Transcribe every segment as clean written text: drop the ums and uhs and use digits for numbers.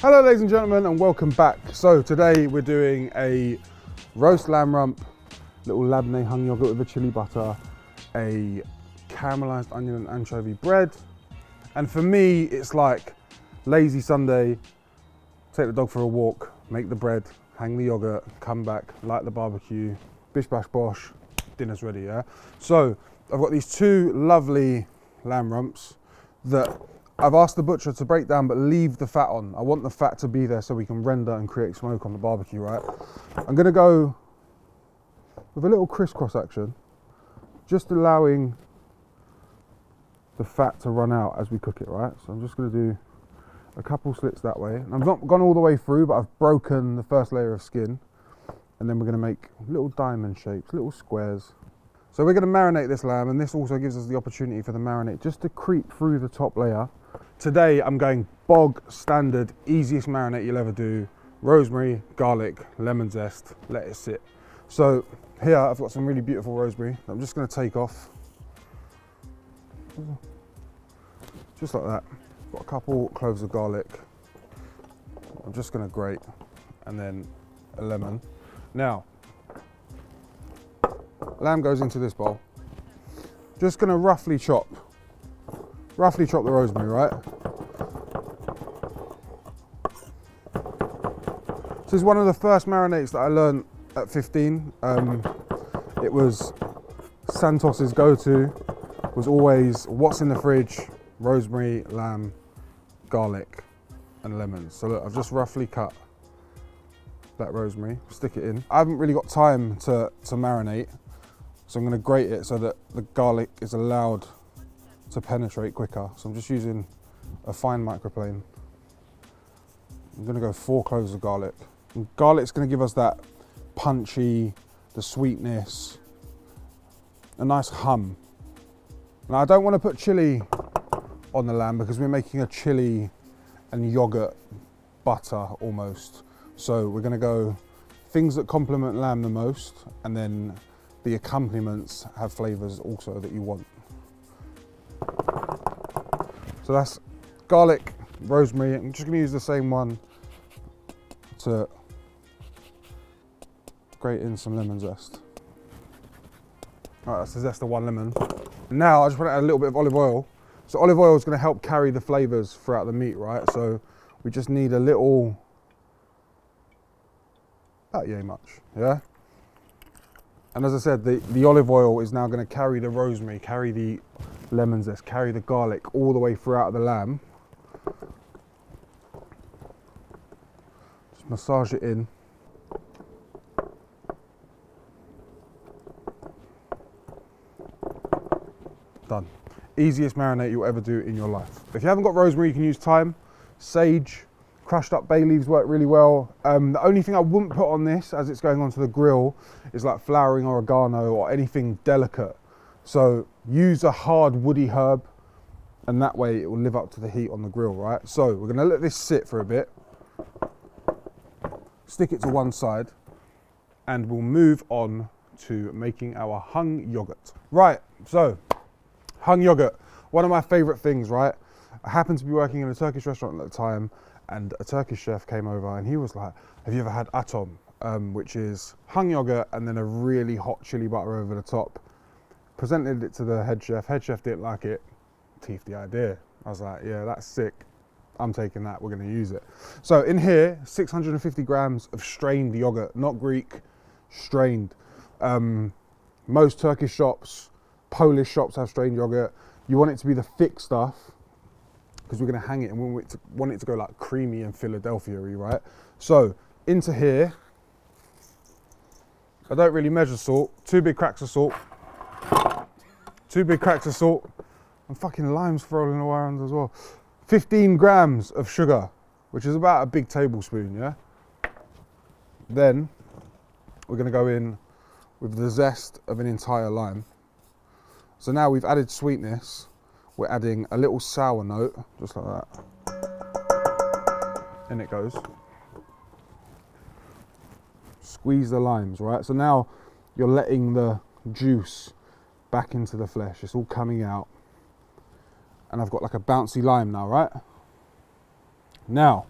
Hello ladies and gentlemen, and welcome back. So today we're doing a roast lamb rump, little labneh hung yogurt with a chili butter, a caramelized onion and anchovy bread, and for me it's like lazy Sunday, take the dog for a walk, make the bread, hang the yogurt, come back, light the barbecue, bish bash bosh, dinner's ready, yeah? So I've got these two lovely lamb rumps that I've asked the butcher to break down but leave the fat on. I want the fat to be there so we can render and create smoke on the barbecue, right? I'm gonna go with a little crisscross action, just allowing the fat to run out as we cook it, right? So I'm just gonna do a couple slits that way. And I've not gone all the way through, but I've broken the first layer of skin. And then we're gonna make little diamond shapes, little squares. So we're gonna marinate this lamb, and this also gives us the opportunity for the marinade just to creep through the top layer. Today I'm going bog standard, easiest marinade you'll ever do. Rosemary, garlic, lemon zest, let it sit. So here I've got some really beautiful rosemary that I'm just gonna take off. Just like that. Got a couple cloves of garlic. I'm just gonna grate, and then a lemon. Now, lamb goes into this bowl. Just gonna roughly chop the rosemary, right? This is one of the first marinades that I learned at 15. It was Santos's go-to, was always what's in the fridge, rosemary, lamb, garlic, and lemons. So look, I've just roughly cut that rosemary, stick it in. I haven't really got time to marinate, so I'm gonna grate it so that the garlic is allowed to penetrate quicker. So I'm just using a fine microplane. I'm gonna go 4 cloves of garlic. And garlic's gonna give us that punchy, the sweetness, a nice hum. Now I don't wanna put chili on the lamb because we're making a chili and yogurt butter almost. So we're gonna go things that complement lamb the most, and then the accompaniments have flavors also that you want. So that's garlic, rosemary. I'm just gonna use the same one to grate in some lemon zest. All right, that's the zest of 1 lemon. Now I just want to add a little bit of olive oil. So olive oil is gonna help carry the flavors throughout the meat, right? So we just need a little, about yay much, yeah? And as I said, the olive oil is now gonna carry the rosemary, carry the lemon zest, carry the garlic all the way throughout the lamb. Just massage it in. Done. Easiest marinade you'll ever do in your life. If you haven't got rosemary, you can use thyme, sage, crushed up bay leaves work really well. The only thing I wouldn't put on this as it's going onto the grill is like flowering oregano or anything delicate. So use a hard woody herb, and that way it will live up to the heat on the grill, right? So we're gonna let this sit for a bit, stick it to one side, and we'll move on to making our hung yogurt. Right, so hung yogurt, one of my favorite things, right? I happened to be working in a Turkish restaurant at the time, and a Turkish chef came over and he was like, have you ever had atom? Which is hung yogurt and then a really hot chili butter over the top. Presented it to the head chef didn't like it, teethed the idea. I was like, yeah, that's sick. I'm taking that, we're gonna use it. So in here, 650 grams of strained yogurt, not Greek, strained. Most Turkish shops, Polish shops have strained yogurt. You want it to be the thick stuff, because we're gonna hang it and we want it to go like creamy and Philadelphia-y, right? So into here, I don't really measure salt, 2 big cracks of salt, 2 big cracks of salt, and fucking lime's rolling around as well. 15 grams of sugar, which is about a big tablespoon, yeah? Then we're gonna go in with the zest of an entire lime. So now we've added sweetness, we're adding a little sour note, just like that. In it goes. Squeeze the limes, right? So now you're letting the juice back into the flesh. It's all coming out. And I've got like a bouncy lime now, right? Now,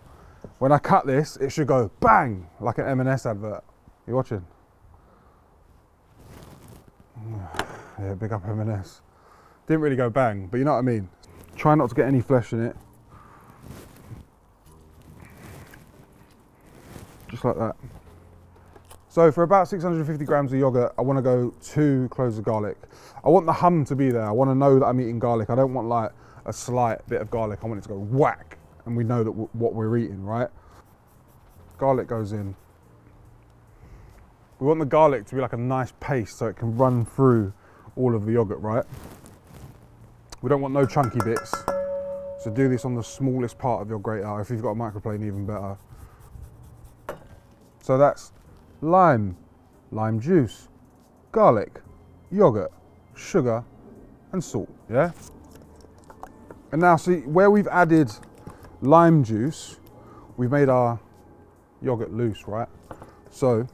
When I cut this, it should go bang, like an M&S advert. You watching? Yeah, big up M&S. Didn't really go bang, but you know what I mean. Try not to get any flesh in it. Just like that. So for about 650 grams of yogurt, I want to go 2 cloves of garlic. I want the hum to be there. I want to know that I'm eating garlic. I don't want like a slight bit of garlic. I want it to go whack, and we know that what we're eating, right? Garlic goes in. We want the garlic to be like a nice paste so it can run through all of the yogurt, right? We don't want no chunky bits. So do this on the smallest part of your grater. If you've got a microplane, even better. So that's lime juice, garlic, yogurt, sugar, and salt, yeah? And now see, where we've added lime juice, we've made our yogurt loose, right? So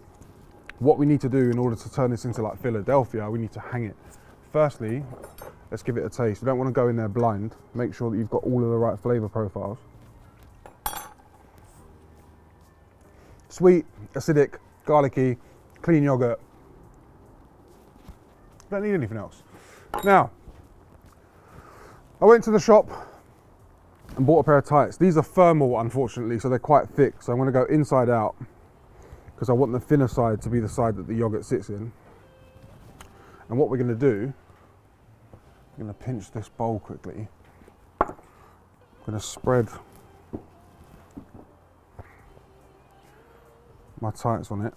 what we need to do in order to turn this into like Philadelphia, we need to hang it. Firstly, let's give it a taste. We don't want to go in there blind. Make sure that you've got all of the right flavour profiles. Sweet, acidic, garlicky, clean yogurt. Don't need anything else. Now, I went to the shop and bought a pair of tights. These are thermal, unfortunately, so they're quite thick. So I'm going to go inside out because I want the thinner side to be the side that the yogurt sits in. And what we're going to do, I'm going to pinch this bowl quickly. I'm going to spread my tights on it,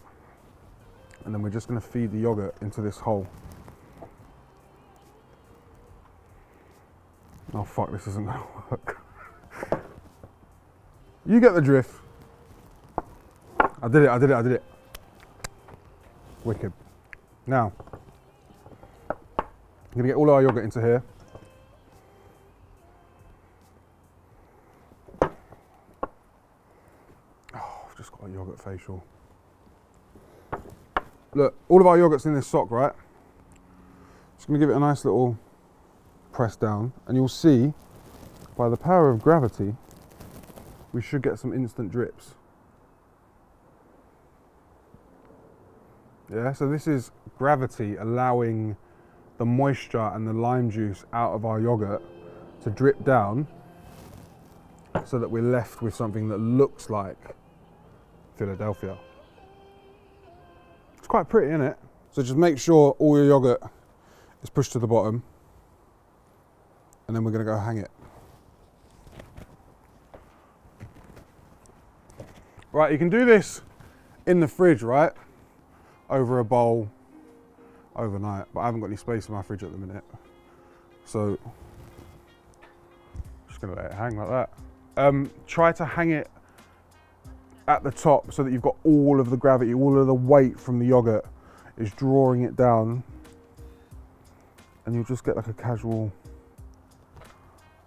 and then we're just going to feed the yogurt into this hole. Oh fuck, this isn't going to work. You get the drift. I did it. Wicked. Now, I'm going to get all our yogurt into here. Oh, I've just got a yogurt facial. Look, all of our yogurt's in this sock, right? Just going to give it a nice little press down, and you'll see, by the power of gravity, we should get some instant drips. Yeah, so this is gravity allowing the moisture and the lime juice out of our yogurt to drip down so that we're left with something that looks like Philadelphia. It's quite pretty, isn't it? So just make sure all your yogurt is pushed to the bottom, and then we're going to go hang it. Right, you can do this in the fridge, right? Over a bowl overnight, but I haven't got any space in my fridge at the minute. So, just gonna let it hang like that. Try to hang it at the top so that you've got all of the gravity, all of the weight from the yogurt is drawing it down, and you'll just get like a casual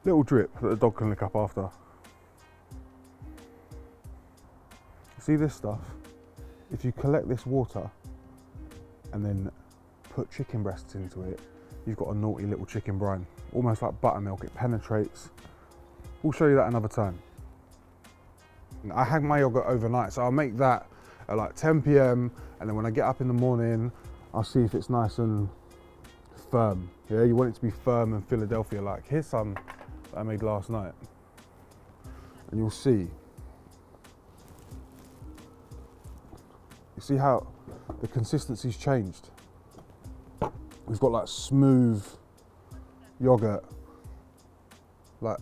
little drip that the dog can lick up after. See this stuff? If you collect this water and then put chicken breasts into it, you've got a naughty little chicken brine. Almost like buttermilk, it penetrates. We'll show you that another time. I hang my yogurt overnight, so I'll make that at like 10 PM, and then when I get up in the morning, I'll see if it's nice and firm. Yeah, you want it to be firm and Philadelphia-like. Here's some that I made last night, and you'll see. You see how the consistency's changed? We've got like smooth yogurt, like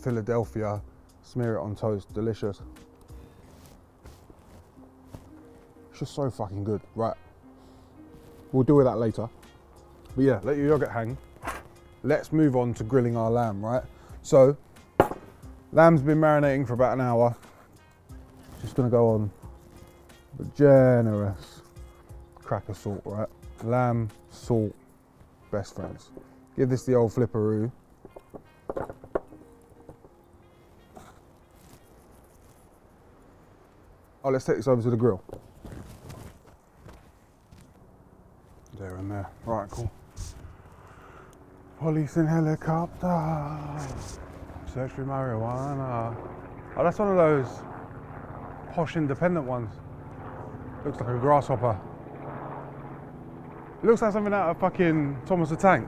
Philadelphia. Smear it on toast, delicious. It's just so fucking good. Right, we'll deal with that later. But yeah, let your yogurt hang. Let's move on to grilling our lamb, right? So, lamb's been marinating for about an hour. Just gonna go on a generous crack of salt, right? Lamb, salt, best friends. Give this the old flipperoo. Oh, let's take this over to the grill. There and there. Right, cool. Police in helicopter. Search for marijuana. Oh, that's one of those posh independent ones. Looks like a grasshopper. It looks like something out of fucking Thomas the Tank.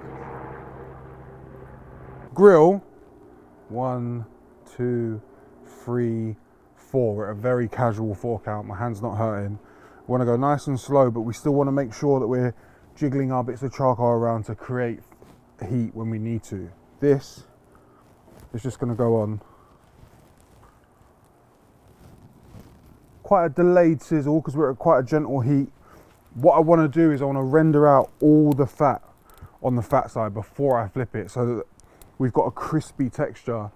Grill, 1, 2, 3, 4. We're at a very casual 4 count. My hand's not hurting. We want to go nice and slow, but we still want to make sure that we're jiggling our bits of charcoal around to create heat when we need to. This is just going to go on quite a delayed sizzle because we're at quite a gentle heat. What I want to do is I want to render out all the fat on the fat side before I flip it, so that we've got a crispy texture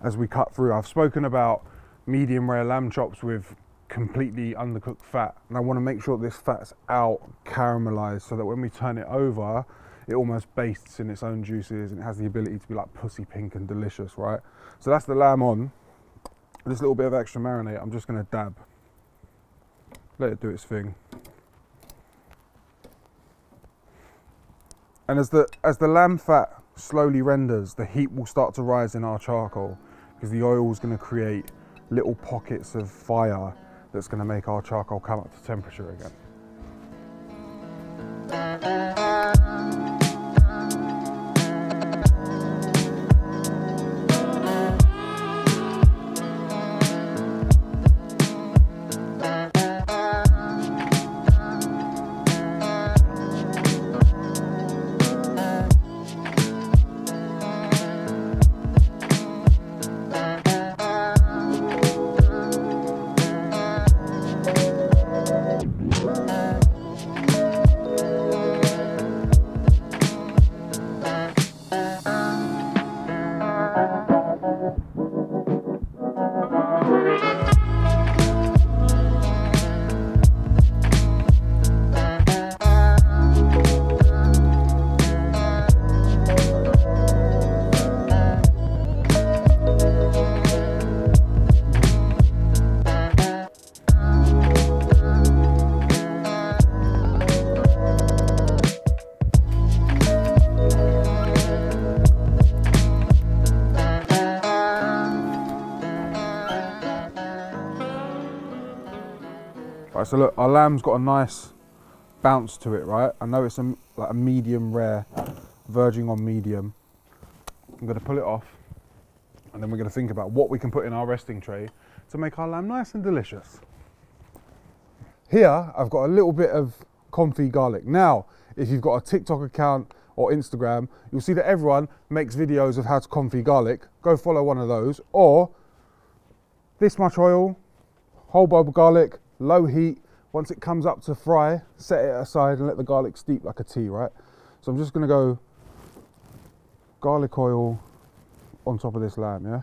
as we cut through. I've spoken about medium rare lamb chops with completely undercooked fat, and I want to make sure this fat's out caramelized so that when we turn it over, it almost bastes in its own juices and it has the ability to be like pussy pink and delicious, right? So that's the lamb on. This little bit of extra marinade, I'm just going to dab. Let it do its thing. And as the lamb fat slowly renders, the heat will start to rise in our charcoal because the oil is going to create little pockets of fire that's going to make our charcoal come up to temperature again. Right, so look, our lamb's got a nice bounce to it, right? I know it's like a medium rare, verging on medium. I'm going to pull it off, and then we're going to think about what we can put in our resting tray to make our lamb nice and delicious. Here, I've got a little bit of confit garlic. Now, if you've got a TikTok account or Instagram, you'll see that everyone makes videos of how to confit garlic. Go follow one of those. Or this much oil, whole bulb of garlic, low heat. Once it comes up to fry, set it aside and let the garlic steep like a tea, right? So I'm just going to go garlic oil on top of this lamb, yeah?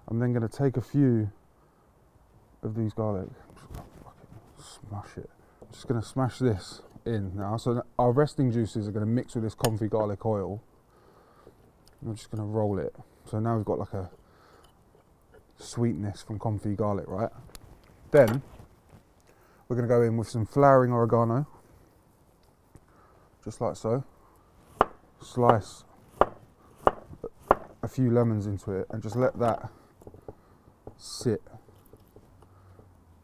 I'm then going to take a few of these garlic. Smash it. I'm just going to smash this in now. So our resting juices are going to mix with this confit garlic oil. I'm just going to roll it. So now we've got like a sweetness from confit garlic, right? Then we're going to go in with some flowering oregano, just like so. Slice a few lemons into it and just let that sit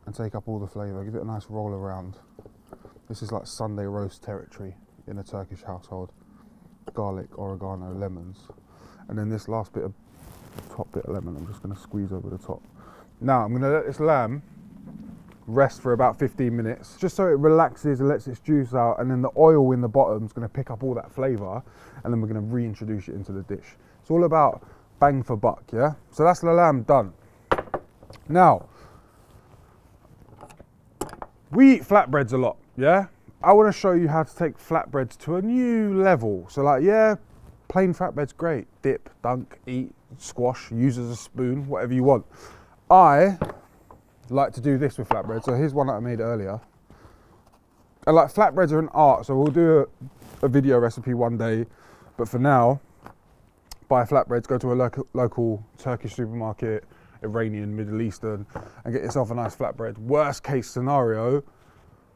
and take up all the flavour. Give it a nice roll around. This is like Sunday roast territory in a Turkish household. Garlic, oregano, lemons. And then this last bit of top bit of lemon, I'm just going to squeeze over the top. Now I'm going to let this lamb rest for about 15 minutes, just so it relaxes and lets its juice out, and then the oil in the bottom is going to pick up all that flavour, and then we're going to reintroduce it into the dish. It's all about bang for buck, yeah? So that's the lamb done. Now, we eat flatbreads a lot, yeah? I want to show you how to take flatbreads to a new level. So like, yeah, plain flatbread's great. Dip, dunk, eat, squash, use as a spoon, whatever you want. I like to do this with flatbread. So here's one that I made earlier. And like, flatbreads are an art, so we'll do a video recipe one day. But for now, buy flatbreads, go to a local Turkish supermarket, Iranian, Middle Eastern, and get yourself a nice flatbread. Worst case scenario,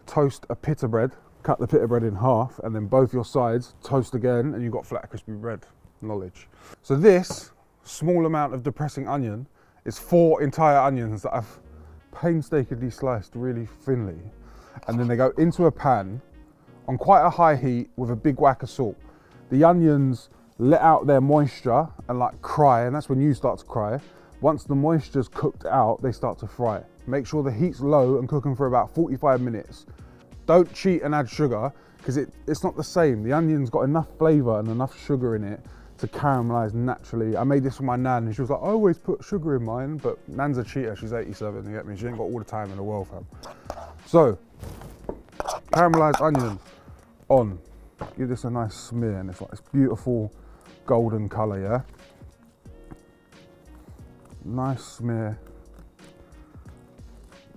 toast a pita bread, cut the pita bread in half, and then both your sides, toast again, and you've got flat crispy bread. Knowledge. So this small amount of depressing onion is 4 entire onions that I've painstakingly sliced really thinly. And then they go into a pan on quite a high heat with a big whack of salt. The onions let out their moisture and like cry, and that's when you start to cry. Once the moisture's cooked out, they start to fry. Make sure the heat's low and cook them for about 45 minutes. Don't cheat and add sugar, because it's not the same. The onion's got enough flavour and enough sugar in it to caramelise naturally. I made this for my nan and she was like, I always put sugar in mine, but Nan's a cheater, she's 87, you get me? She ain't got all the time in the world, fam. So, caramelised onions on. Give this a nice smear, and it's like this beautiful golden colour, yeah? Nice smear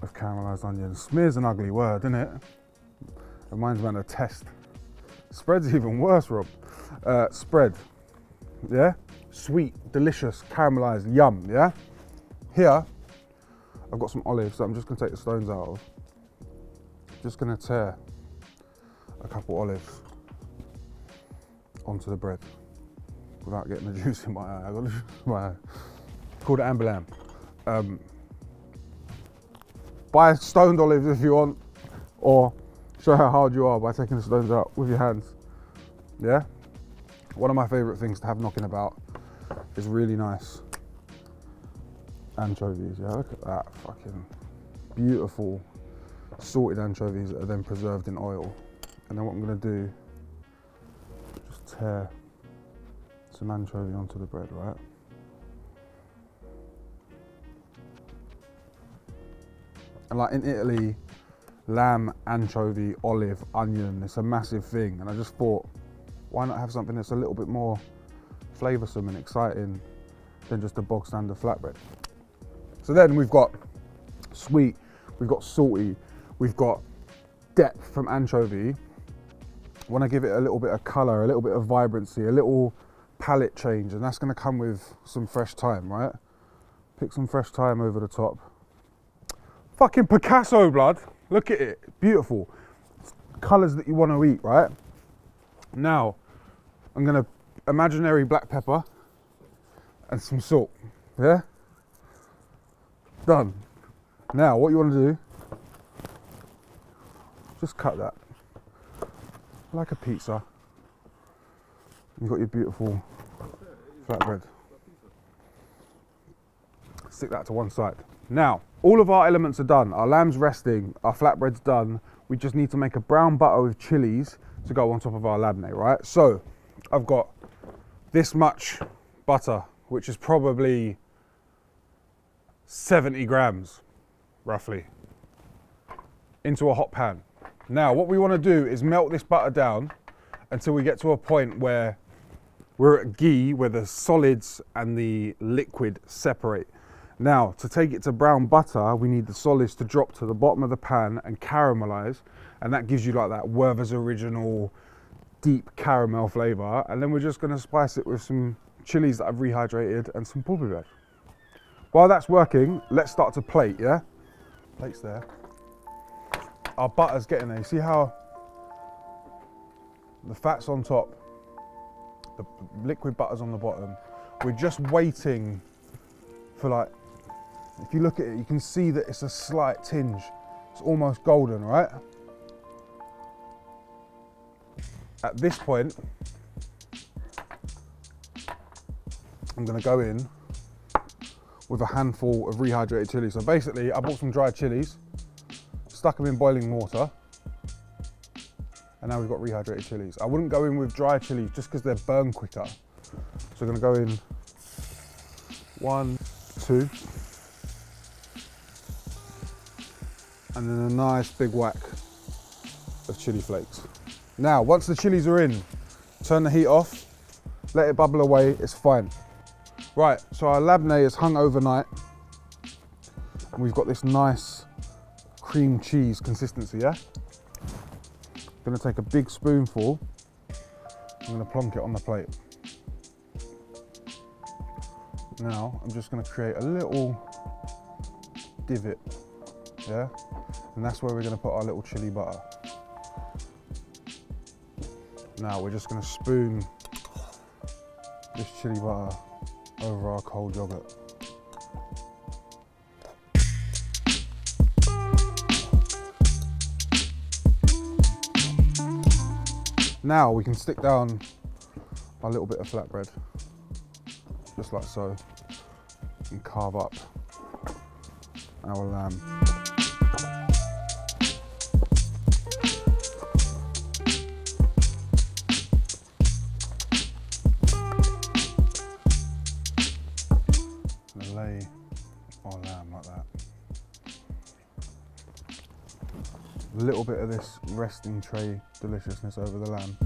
of caramelised onions. Smear's an ugly word, isn't it? Reminds me of a test. Spread's even worse, Rob. Spread, yeah? Sweet, delicious, caramelised, yum, yeah? Here, I've got some olives that I'm just gonna take the stones out of. Just gonna tear a couple olives onto the bread without getting the juice in my eye. I got the juice in my eye. Called it amber lamb. Buy stoned olives if you want, or show how hard you are by taking the stones out with your hands. Yeah? One of my favourite things to have knocking about is really nice anchovies. Yeah, look at that fucking beautiful salted anchovies that are then preserved in oil. And then what I'm gonna do, just tear some anchovy onto the bread, right? And like in Italy, lamb, anchovy, olive, onion, it's a massive thing. And I just thought, why not have something that's a little bit more flavoursome and exciting than just a bog standard flatbread? So then we've got sweet, we've got salty, we've got depth from anchovy. I want to give it a little bit of colour, a little bit of vibrancy, a little palette change, and that's going to come with some fresh thyme, right? Pick some fresh thyme over the top. Fucking Picasso, blood. Look at it, beautiful. Colours that you want to eat, right? Now, I'm gonna imaginary black pepper and some salt, yeah? Done. Now, what you want to do, just cut that like a pizza. You've got your beautiful flatbread. Stick that to one side. Now, all of our elements are done. Our lamb's resting, our flatbread's done. We just need to make a brown butter with chilies to go on top of our labneh, right? So, I've got this much butter, which is probably 70 grams, roughly, into a hot pan. Now, what we want to do is melt this butter down until we get to a point where we're at ghee, where the solids and the liquid separate. Now, to take it to brown butter, we need the solids to drop to the bottom of the pan and caramelize, and that gives you like that Werther's Original deep caramel flavor. And then we're just going to spice it with some chilies that I've rehydrated and some pulpy bread. While that's working, let's start to plate, yeah? Plate's there. Our butter's getting there. You see how the fat's on top, the liquid butter's on the bottom. We're just waiting for, like, if you look at it, you can see that it's a slight tinge. It's almost golden, right? At this point, I'm gonna go in with a handful of rehydrated chilies. So basically, I bought some dried chilies, stuck them in boiling water, and now we've got rehydrated chilies. I wouldn't go in with dry chilies just because they're burn quicker. So I'm gonna go in 1, 2, and then a nice big whack of chili flakes. Now, once the chilies are in, turn the heat off, let it bubble away, it's fine. Right, so our labneh is hung overnight, and we've got this nice cream cheese consistency, yeah? I'm gonna take a big spoonful, I'm gonna plonk it on the plate. Now, I'm just gonna create a little divot, yeah? And that's where we're gonna put our little chili butter. Now, we're just gonna spoon this chili butter over our cold yogurt. Now we can stick down a little bit of flatbread, just like so, and carve up our lamb. Lay our lamb like that. A little bit of this resting tray deliciousness over the lamb.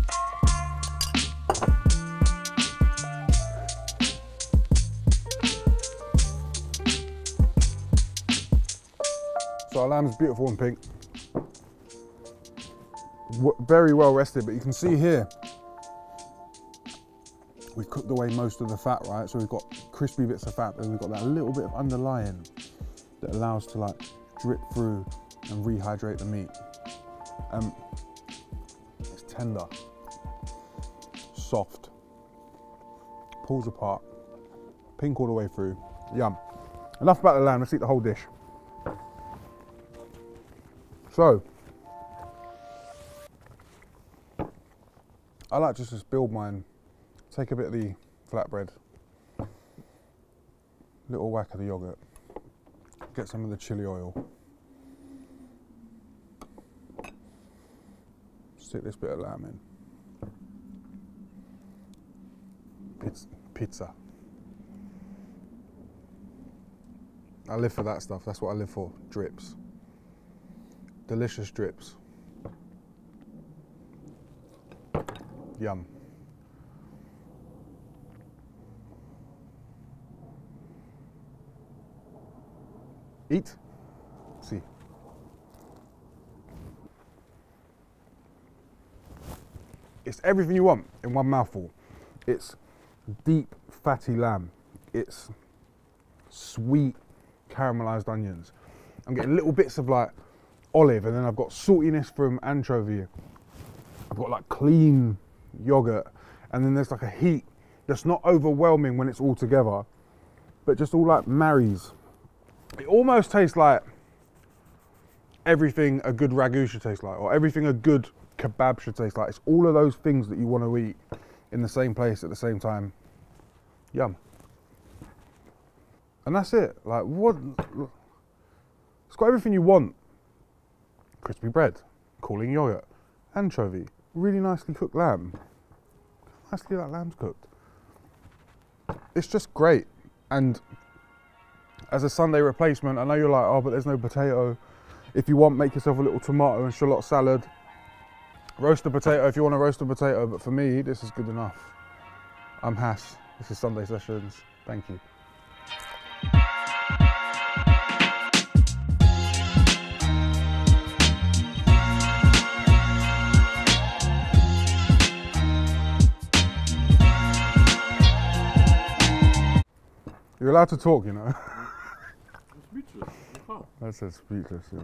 So our lamb's beautiful and pink. Very well rested, but you can see here, we've cooked away most of the fat, right? So we've got crispy bits of fat, but we've got that little bit of underlying that allows to like drip through and rehydrate the meat. It's tender, soft, pulls apart, pink all the way through. Yum. Enough about the lamb, let's eat the whole dish. So, I like to just build mine. Take a bit of the flatbread, little whack of the yogurt, get some of the chili oil, stick this bit of lamb in. Pizza. I live for that stuff, that's what I live for, drips. Delicious drips. Yum. Eat. See. It's everything you want in one mouthful. It's deep, fatty lamb. It's sweet, caramelized onions. I'm getting little bits of like olive, and then I've got saltiness from anchovy. I've got like clean yogurt, and then there's like a heat that's not overwhelming when it's all together, but just all like marries. It almost tastes like everything a good ragu should taste like, or everything a good kebab should taste like. It's all of those things that you want to eat in the same place at the same time. Yum. And that's it. Like, what? It's got everything you want. Crispy bread, cooling yogurt, anchovy, really nicely cooked lamb. How nicely that lamb's cooked. It's just great. And as a Sunday replacement, I know you're like, oh, but there's no potato. If you want, make yourself a little tomato and shallot salad. Roast a potato if you want to roast a potato, but for me, this is good enough. I'm Hass. This is Sunday Sessions. Thank you. You're allowed to talk, you know. Speechless. You can't. I said speechless, yeah.